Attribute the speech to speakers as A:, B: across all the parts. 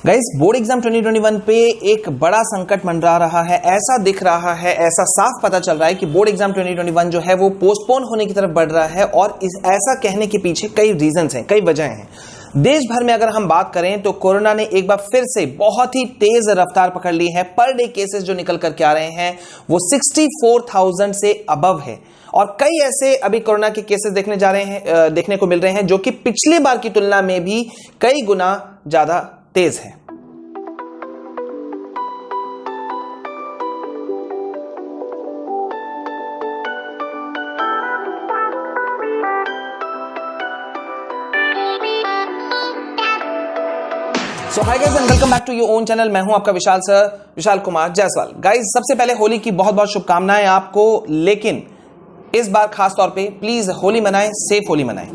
A: Guys, board exam 2021 पे एक बड़ा संकट मंडरा रहा है। ऐसा दिख रहा है, ऐसा साफ पता चल रहा है कि बोर्ड एग्जाम 2021 जो है वो पोस्टपोन होने की तरफ बढ़ रहा है। और ऐसा कहने के पीछे कई रीजंस हैं, कई वजह हैं। देश भर में अगर हम बात करें तो कोरोना ने एक बार फिर से बहुत ही तेज रफ्तार पकड़ ली है। पर डे केसेस जो निकल करके आ रहे हैं वो 64,000 से अबव है। और कई ऐसे अभी कोरोना के केसेस देखने को मिल रहे हैं जो कि पिछली बार की तुलना में भी कई गुना ज्यादा तेज है। So hi guys and welcome back to your own channel. मैं हूं आपका विशाल कुमार जायसवाल। गाइस, सबसे पहले होली की बहुत बहुत शुभकामनाएं आपको। लेकिन इस बार खास तौर पे प्लीज होली मनाएं, सेफ होली मनाएं।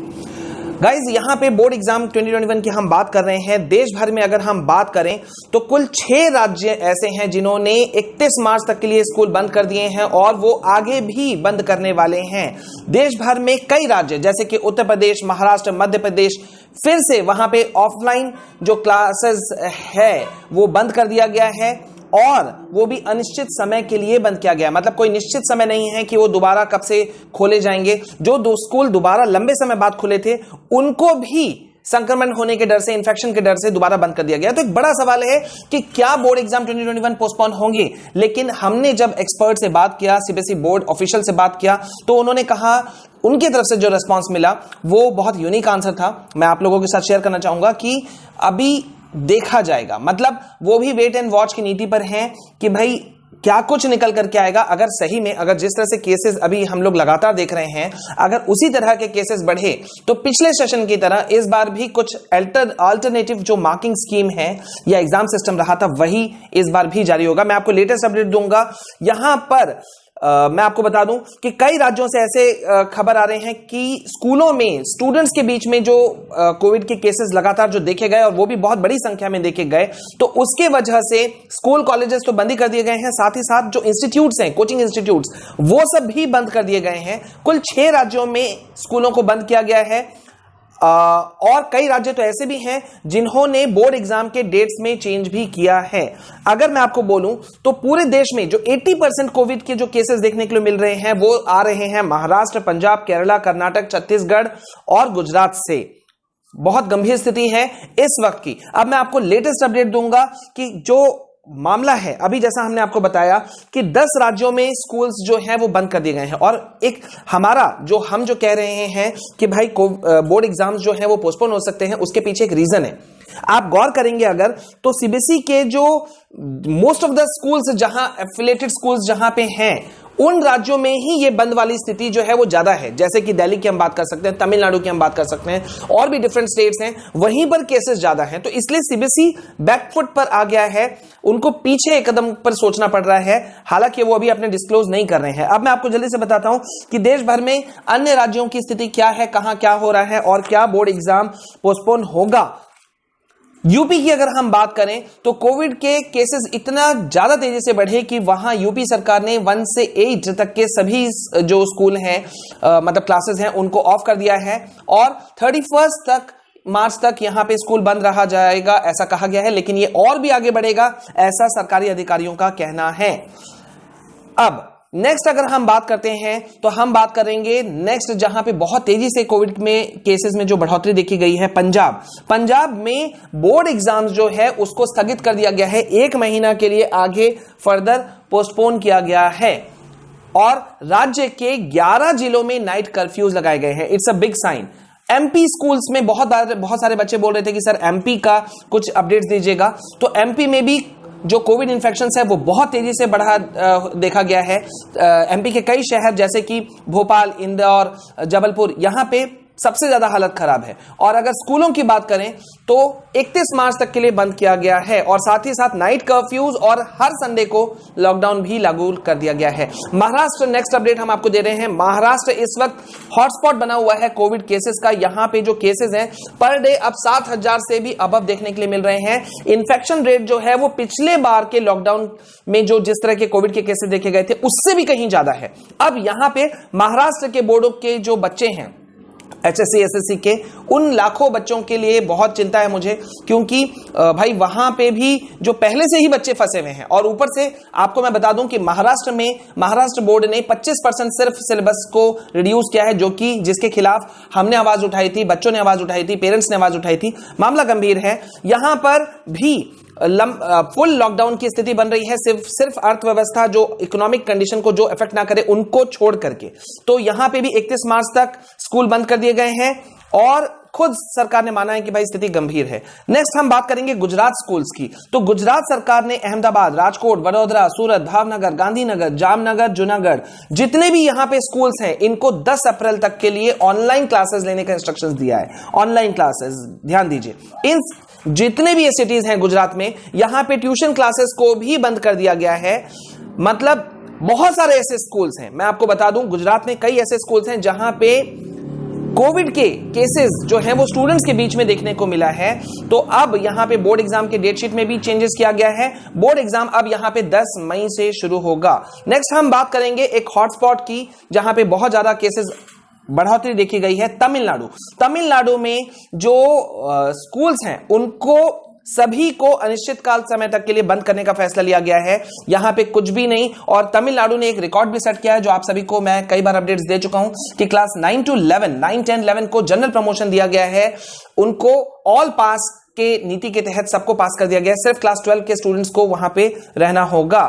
A: गाइज, यहां पे बोर्ड एग्जाम 2021 की हम बात कर रहे हैं। देश भर में अगर हम बात करें तो कुल 6 राज्य ऐसे हैं जिन्होंने 31 मार्च तक के लिए स्कूल बंद कर दिए हैं और वो आगे भी बंद करने वाले हैं। देश भर में कई राज्य जैसे कि उत्तर प्रदेश, महाराष्ट्र, मध्य प्रदेश, फिर से वहां पे ऑफलाइन जो क्लासेस है वो बंद कर दिया गया है और वो भी अनिश्चित समय के लिए बंद किया गया। मतलब कोई निश्चित समय नहीं है कि वो दोबारा कब से खोले जाएंगे। जो दो स्कूल दोबारा लंबे समय बाद खुले थे उनको भी संक्रमण होने के डर से, इन्फेक्शन के डर से दोबारा बंद कर दिया गया। तो एक बड़ा सवाल है कि क्या बोर्ड एग्जाम 2021 पोस्टपोन होंगे। लेकिन हमने जब एक्सपर्ट से बात किया, सीबीएसई बोर्ड ऑफिशियल से बात किया, तो उन्होंने कहा, उनकी तरफ से जो रिस्पॉन्स मिला वो बहुत यूनिक आंसर था। मैं आप लोगों के साथ शेयर करना चाहूंगा कि अभी देखा जाएगा। मतलब वो भी वेट एंड वॉच की नीति पर हैं कि भाई क्या कुछ निकल करके आएगा। अगर सही में, अगर जिस तरह से केसेस अभी हम लोग लगातार देख रहे हैं, अगर उसी तरह के केसेस बढ़े तो पिछले सेशन की तरह इस बार भी कुछ अल्टरनेटिव जो मार्किंग स्कीम है या एग्जाम सिस्टम रहा था वही इस बार भी जारी होगा। मैं आपको लेटेस्ट अपडेट दूंगा। यहां पर मैं आपको बता दूं कि कई राज्यों से ऐसे खबर आ रहे हैं कि स्कूलों में स्टूडेंट्स के बीच में जो कोविड के केसेस लगातार जो देखे गए और वो भी बहुत बड़ी संख्या में देखे गए, तो उसके वजह से स्कूल कॉलेजेस तो बंद ही कर दिए गए हैं। साथ ही साथ जो इंस्टीट्यूट्स हैं, कोचिंग इंस्टीट्यूट्स, वो सब भी बंद कर दिए गए हैं। कुल 6 राज्यों में स्कूलों को बंद किया गया है। और कई राज्य तो ऐसे भी हैं जिन्होंने बोर्ड एग्जाम के डेट्स में चेंज भी किया है। अगर मैं आपको बोलूं तो पूरे देश में जो 80% कोविड के जो केसेस देखने के लिए मिल रहे हैं वो आ रहे हैं महाराष्ट्र, पंजाब, केरला, कर्नाटक, छत्तीसगढ़ और गुजरात से। बहुत गंभीर स्थिति है इस वक्त की। अब मैं आपको लेटेस्ट अपडेट दूंगा कि जो मामला है, अभी जैसा हमने आपको बताया कि 10 राज्यों में स्कूल्स जो हैं वो बंद कर दिए गए हैं। और एक हमारा हम जो कह रहे हैं कि भाई बोर्ड एग्जाम्स जो हैं वो पोस्टपोन हो सकते हैं, उसके पीछे एक रीजन है। आप गौर करेंगे अगर तो सीबीएसई के जो मोस्ट ऑफ द स्कूल्स जहां एफिलिएटेड स्कूल्स जहां पे हैं उन राज्यों में ही ये बंद वाली स्थिति जो है वो ज्यादा है। जैसे कि दिल्ली की हम बात कर सकते हैं, तमिलनाडु की हम बात कर सकते हैं, और भी डिफरेंट स्टेट्स हैं, वहीं पर केसेस ज्यादा हैं। तो इसलिए सीबीएसई बैकफुट पर आ गया है, उनको पीछे एक कदम पर सोचना पड़ रहा है। हालांकि वो अभी अपने डिस्क्लोज नहीं कर रहे हैं। अब मैं आपको जल्दी से बताता हूं कि देश भर में अन्य राज्यों की स्थिति क्या है, कहां क्या हो रहा है और क्या बोर्ड एग्जाम पोस्टपोन होगा। यूपी की अगर हम बात करें तो कोविड के केसेस इतना ज्यादा तेजी से बढ़े कि वहां यूपी सरकार ने 1 से 8 तक के सभी जो स्कूल हैं, मतलब क्लासेस हैं, उनको ऑफ कर दिया है। और 31 मार्च तक यहां पे स्कूल बंद रहा जाएगा ऐसा कहा गया है। लेकिन ये और भी आगे बढ़ेगा ऐसा सरकारी अधिकारियों का कहना है। अब नेक्स्ट अगर हम बात करते हैं तो हम बात करेंगे नेक्स्ट जहां पे बहुत तेजी से कोविड में केसेस में जो बढ़ोतरी देखी गई है, पंजाब में बोर्ड एग्जाम्स जो है उसको स्थगित कर दिया गया है। 1 महीना के लिए आगे फर्दर पोस्टपोन किया गया है। और राज्य के 11 जिलों में नाइट कर्फ्यूज लगाए गए हैं। It's a big sign. MP schools में बहुत सारे बच्चे बोल रहे थे कि सर एमपी का कुछ अपडेट्स दीजिएगा। तो एमपी में भी जो कोविड इन्फेक्शन है वो बहुत तेजी से बढ़ा देखा गया है। एमपी के कई शहर जैसे कि भोपाल, इंदौर, जबलपुर, यहां पे सबसे ज्यादा हालत खराब है। और अगर स्कूलों की बात करें तो 31 मार्च तक के लिए बंद किया गया है। और साथ ही साथ नाइट कर्फ्यूज और हर संडे को लॉकडाउन भी लागू कर दिया गया है। महाराष्ट्र नेक्स्ट अपडेट हम आपको दे रहे हैं। महाराष्ट्र इस वक्त हॉटस्पॉट बना हुआ है कोविड केसेस का। यहां पे जो केसेस हैं पर डे अब 7,000 से भी अबव देखने के लिए मिल रहे हैं। इन्फेक्शन रेट जो है वो पिछले बार के लॉकडाउन में जो जिस तरह के कोविड के केसेस देखे गए थे उससे भी कहीं ज्यादा है। अब यहां पे महाराष्ट्र के बोर्डों के जो बच्चे हैं HSC SSC के उन लाखों बच्चों के लिए बहुत चिंता है मुझे, क्योंकि भाई वहां पे भी जो पहले से ही बच्चे फंसे हुए हैं, और ऊपर से आपको मैं बता दूं कि महाराष्ट्र बोर्ड ने 25% सिर्फ सिलेबस को रिड्यूस किया है, जो कि जिसके खिलाफ हमने आवाज उठाई थी, बच्चों ने आवाज उठाई थी, पेरेंट्स ने आवाज उठाई थी। मामला गंभीर है। यहां पर भी फुल लॉकडाउन की स्थिति बन रही है, सिर्फ अर्थव्यवस्था, जो इकोनॉमिक कंडीशन को जो इफेक्ट ना करे उनको छोड़ करके। तो यहां पे भी 31 मार्च तक स्कूल बंद कर दिए गए हैं और खुद सरकार ने माना है कि भाई स्थिति गंभीर है। नेक्स्ट हम बात करेंगे गुजरात स्कूल्स की। तो गुजरात सरकार ने अहमदाबाद, राजकोट, वडोदरा, सूरत, भावनगर, गांधीनगर, जामनगर, जूनागढ़, जितने भी यहां पे स्कूल्स हैं, इनको 10 अप्रैल तक के लिए ऑनलाइन क्लासेस लेने का इंस्ट्रक्शंस दिया है। ऑनलाइन क्लासेस, ध्यान दीजिए, इन जितने भी ये सिटीज हैं गुजरात में, यहां पे ट्यूशन क्लासेस को भी बंद कर दिया गया है। मतलब बहुत सारे ऐसे स्कूल्स हैं, मैं आपको बता दूं, गुजरात में कई ऐसे स्कूल्स हैं जहां पे कोविड के केसेस जो हैं वो स्टूडेंट्स के बीच में देखने को मिला है। तो अब यहां पे बोर्ड एग्जाम के डेट शीट में भी चेंजेस किया गया है। बोर्ड एग्जाम अब यहां पे 10 मई से शुरू होगा। नेक्स्ट हम बात करेंगे एक हॉटस्पॉट की, जहां पे बहुत ज्यादा केसेस बढ़ोतरी देखी गई है, तमिलनाडु में जो स्कूल्स हैं उनको सभी को अनिश्चितकाल समय तक के लिए बंद करने का फैसला लिया गया है। यहां पे कुछ भी नहीं, और तमिलनाडु ने एक रिकॉर्ड भी सेट किया है, जो आप सभी को मैं कई बार अपडेट्स दे चुका हूं कि क्लास 9 to 11, 9, 10, 11 को जनरल प्रमोशन दिया गया है। उनको ऑल पास के नीति के तहत सबको पास कर दिया गया है, सिर्फ क्लास 12 के स्टूडेंट्स को वहां पे रहना होगा।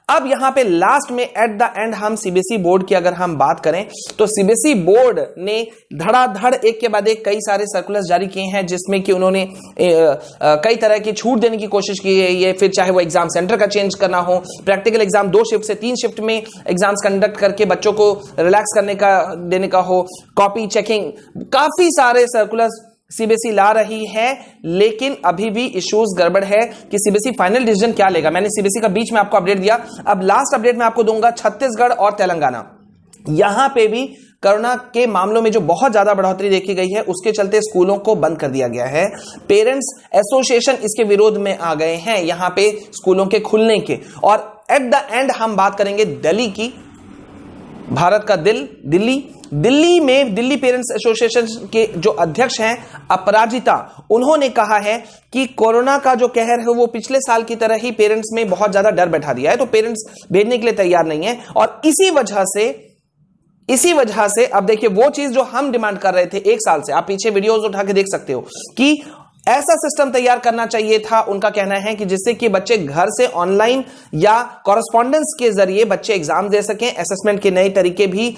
A: अब यहां पे लास्ट में एट द एंड हम सीबीएसई बोर्ड की अगर हम बात करें, तो सीबीएसई बोर्ड ने धड़ाधड़ एक के बाद एक कई सारे सर्कुलर्स जारी किए हैं, जिसमें कि उन्होंने कई तरह की छूट देने की कोशिश की है। ये फिर चाहे वो एग्जाम सेंटर का चेंज करना हो, प्रैक्टिकल एग्जाम 2 शिफ्ट से 3 शिफ्ट में एग्जाम्स कंडक्ट करके बच्चों को रिलैक्स करने का देने का हो, कॉपी चेकिंग, काफी सारे सर्कुलर्स सीबीएसई ला रही है। लेकिन अभी भी इश्यूज गड़बड़ है कि सीबीएसई फाइनल डिसीजन क्या लेगा। मैंने सीबीएसई का बीच में आपको अपडेट दिया, अब लास्ट अपडेट में आपको दूंगा छत्तीसगढ़ और तेलंगाना। यहां पे भी कोरोना के मामलों में जो बहुत ज्यादा बढ़ोतरी देखी गई है, उसके चलते स्कूलों को बंद कर दिया गया है। पेरेंट्स एसोसिएशन इसके विरोध में आ गए हैं यहां पे स्कूलों के खुलने के। और एट द एंड हम बात करेंगे दिल्ली की, भारत का दिल्ली में दिल्ली पेरेंट्स एसोसिएशन के जो अध्यक्ष हैं अपराजिता, उन्होंने कहा है कि कोरोना का जो कहर है वो पिछले साल की तरह ही पेरेंट्स में बहुत ज्यादा डर बैठा दिया है, तो पेरेंट्स भेजने के लिए तैयार नहीं है। और इसी वजह से अब देखिए वो चीज जो हम डिमांड कर रहे थे 1 साल से, आप पीछे वीडियोस उठा के देख सकते हो कि ऐसा सिस्टम तैयार करना चाहिए था। उनका कहना है कि जिससे कि बच्चे घर से ऑनलाइन या कॉरेस्पॉन्डेंस के जरिए बच्चे एग्जाम दे सकें, असेसमेंट के नए तरीके भी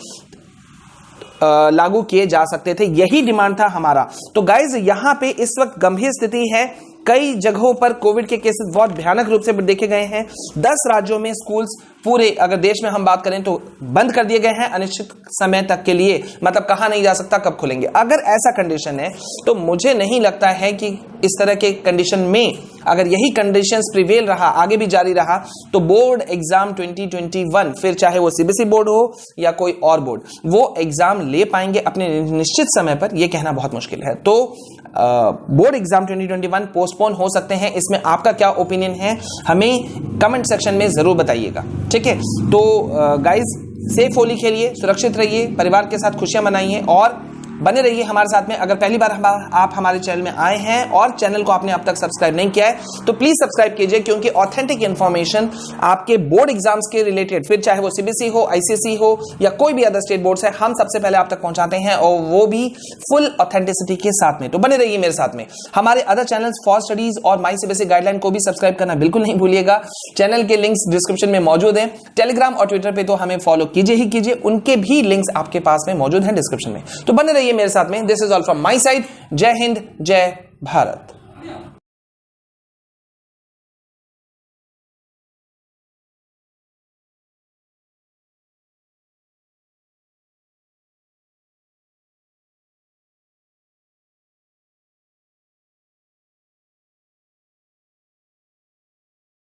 A: लागू किए जा सकते थे। यही डिमांड था हमारा। तो गाइज यहां पे इस वक्त गंभीर स्थिति है, कई जगहों पर कोविड के केसेस बहुत भयानक रूप से देखे गए हैं। 10 राज्यों में स्कूल्स पूरे, अगर देश में हम बात करें तो बंद कर दिए गए हैं अनिश्चित समय तक के लिए। मतलब कहा नहीं जा सकता कब खुलेंगे। अगर ऐसा कंडीशन है तो मुझे नहीं लगता है कि इस तरह के कंडीशन में अगर यही कंडीशंस प्रिवेल रहा, आगे भी जारी रहा, तो बोर्ड एग्जाम 2021, फिर चाहे वो सीबीएसई बोर्ड हो या कोई और बोर्ड, वो एग्जाम ले पाएंगे अपने निश्चित समय पर, यह कहना बहुत मुश्किल है। तो बोर्ड एग्जाम 2021 पोस्टपोन हो सकते हैं। इसमें आपका क्या ओपिनियन है, हमें कमेंट सेक्शन में जरूर बताइएगा, ठीक है। तो गाइज सेफ होली खेलिए, सुरक्षित रहिए, परिवार के साथ खुशियां मनाइए और बने रहिए हमारे साथ में। अगर पहली बार आप हमारे चैनल में आए हैं और चैनल को आपने अब तक सब्सक्राइब नहीं किया है तो प्लीज सब्सक्राइब कीजिए, क्योंकि ऑथेंटिक इंफॉर्मेशन आपके बोर्ड एग्जाम्स के रिलेटेड, फिर चाहे वो सीबीएसई हो, आईसीएसई हो या कोई भी अदर स्टेट बोर्ड है, हम सबसे पहले आप तक पहुंचाते हैं, और वो भी फुल ऑथेंटिसिटी के साथ में। तो बने रहिए मेरे साथ में। हमारे अदर चैनल्स फॉर स्टडीज और माई सीबीएसई गाइडलाइन को भी सब्सक्राइब करना बिल्कुल नहीं भूलिएगा। चैनल के लिंक्स डिस्क्रिप्शन में मौजूद है। टेलीग्राम और ट्विटर पे तो हमें फॉलो कीजिए ही कीजिए, उनके भी लिंक्स आपके पास में मौजूद हैं डिस्क्रिप्शन में। तो बने रहिए मेरे साथ में। This is all from my side. जय हिंद, जय भारत।